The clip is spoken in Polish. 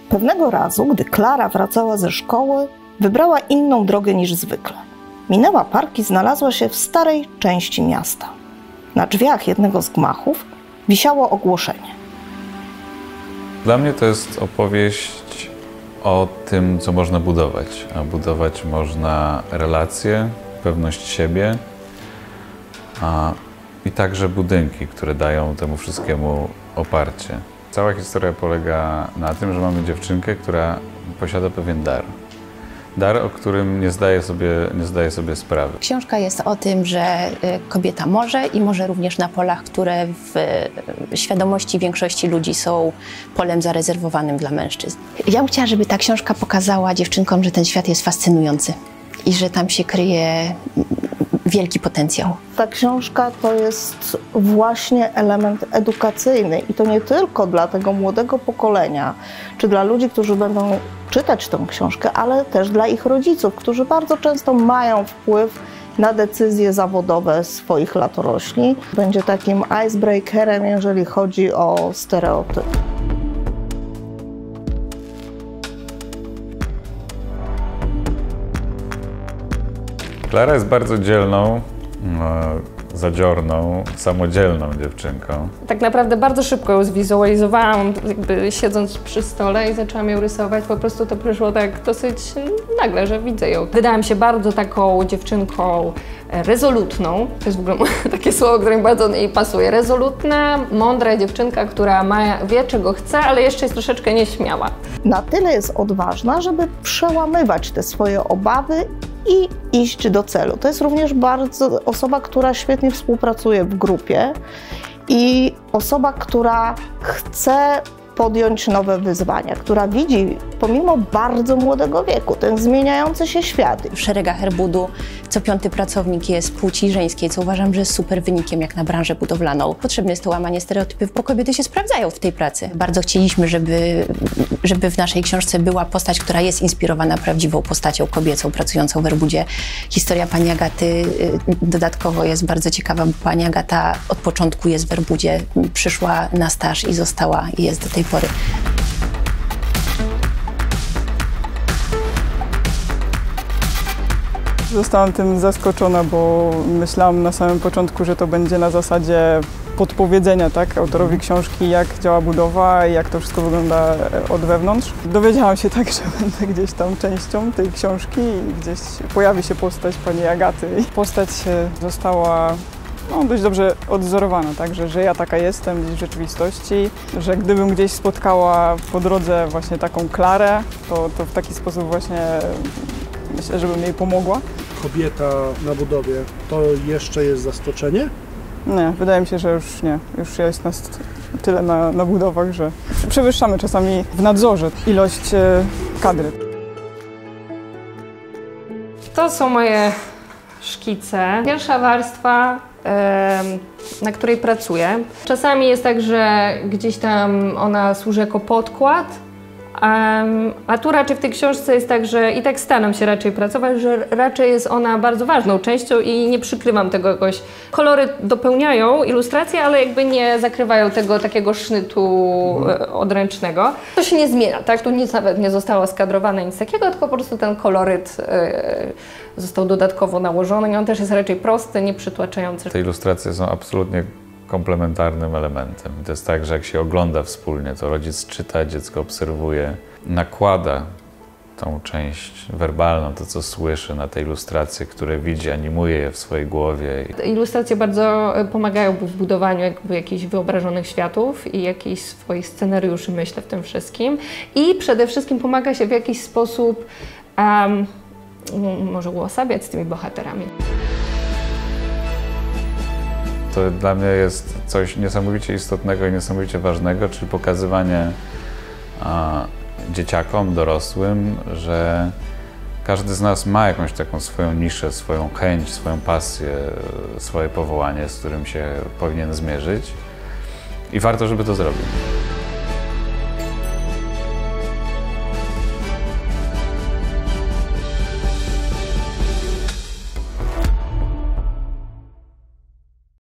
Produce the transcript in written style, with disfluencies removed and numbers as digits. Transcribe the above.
Pewnego razu, gdy Klara wracała ze szkoły, wybrała inną drogę niż zwykle. Minęła park i znalazła się w starej części miasta. Na drzwiach jednego z gmachów wisiało ogłoszenie. Dla mnie to jest opowieść o tym, co można budować. A budować można relacje, pewność siebie, i także budynki, które dają temu wszystkiemu oparcie. Cała historia polega na tym, że mamy dziewczynkę, która posiada pewien dar. Dar, o którym nie zdaje sobie sprawy. Książka jest o tym, że kobieta może i może również na polach, które w świadomości większości ludzi są polem zarezerwowanym dla mężczyzn. Ja bym chciała, żeby ta książka pokazała dziewczynkom, że ten świat jest fascynujący i że tam się kryje wielki potencjał. Ta książka to jest właśnie element edukacyjny i to nie tylko dla tego młodego pokolenia, czy dla ludzi, którzy będą czytać tę książkę, ale też dla ich rodziców, którzy bardzo często mają wpływ na decyzje zawodowe swoich latorośli. Będzie takim icebreakerem, jeżeli chodzi o stereotypy. Klara jest bardzo dzielną, zadziorną, samodzielną dziewczynką. Tak naprawdę bardzo szybko ją zwizualizowałam, jakby siedząc przy stole i zaczęłam ją rysować. Po prostu to przyszło tak dosyć nagle, że widzę ją. Wydałam się bardzo taką dziewczynką rezolutną. To jest w ogóle takie słowo, które mi bardzo do niej pasuje. Rezolutna, mądra dziewczynka, która wie, czego chce, ale jeszcze jest troszeczkę nieśmiała. Na tyle jest odważna, żeby przełamywać te swoje obawy i iść do celu. To jest również bardzo osoba, która świetnie współpracuje w grupie i osoba, która chce podjąć nowe wyzwania, która widzi pomimo bardzo młodego wieku ten zmieniający się świat. W szeregach Airbudu co 5. pracownik jest płci żeńskiej, co uważam, że jest super wynikiem jak na branżę budowlaną. Potrzebne jest to łamanie stereotypów, bo kobiety się sprawdzają w tej pracy. Bardzo chcieliśmy, żeby w naszej książce była postać, która jest inspirowana prawdziwą postacią kobiecą pracującą w Airbudzie. Historia pani Agaty dodatkowo jest bardzo ciekawa, bo pani Agata od początku jest w Airbudzie, przyszła na staż i została i jest do tej pory. Zostałam tym zaskoczona, bo myślałam na samym początku, że to będzie na zasadzie podpowiedzenia, tak, autorowi książki, jak działa budowa i jak to wszystko wygląda od wewnątrz. Dowiedziałam się tak, że będę gdzieś tam częścią tej książki i gdzieś pojawi się postać pani Agaty. Postać została dość dobrze odwzorowana, tak, że ja taka jestem w rzeczywistości, że gdybym gdzieś spotkała po drodze właśnie taką Klarę, to w taki sposób właśnie myślę, żebym jej pomogła. Kobieta na budowie to jeszcze jest zaskoczenie? Nie, wydaje mi się, że już nie. Już jest nas tyle na budowach, że przewyższamy czasami w nadzorze ilość kadry. To są moje szkice. Pierwsza warstwa, na której pracuję. Czasami jest tak, że gdzieś tam ona służy jako podkład, a tu raczej w tej książce jest tak, że i tak staram się raczej pracować, że raczej jest ona bardzo ważną częścią i nie przykrywam tego jakoś. Kolory dopełniają ilustrację, ale jakby nie zakrywają tego takiego sznytu odręcznego. To się nie zmienia, tak? Tu nic nawet nie zostało skadrowane, nic takiego, tylko po prostu ten koloryt został dodatkowo nałożony i on też jest raczej prosty, nieprzytłaczający. Te ilustracje są absolutnie komplementarnym elementem. To jest tak, że jak się ogląda wspólnie, to rodzic czyta, dziecko obserwuje, nakłada tą część werbalną, to co słyszy na te ilustracje, które widzi, animuje je w swojej głowie. Ilustracje bardzo pomagają w budowaniu jakby jakichś wyobrażonych światów i jakichś swoich scenariuszy, myślę, w tym wszystkim. I przede wszystkim pomaga się w jakiś sposób może uosabiać z tymi bohaterami. To dla mnie jest coś niesamowicie istotnego i niesamowicie ważnego, czyli pokazywanie dzieciakom, dorosłym, że każdy z nas ma jakąś taką swoją niszę, swoją chęć, swoją pasję, swoje powołanie, z którym się powinien zmierzyć i warto, żeby to zrobić.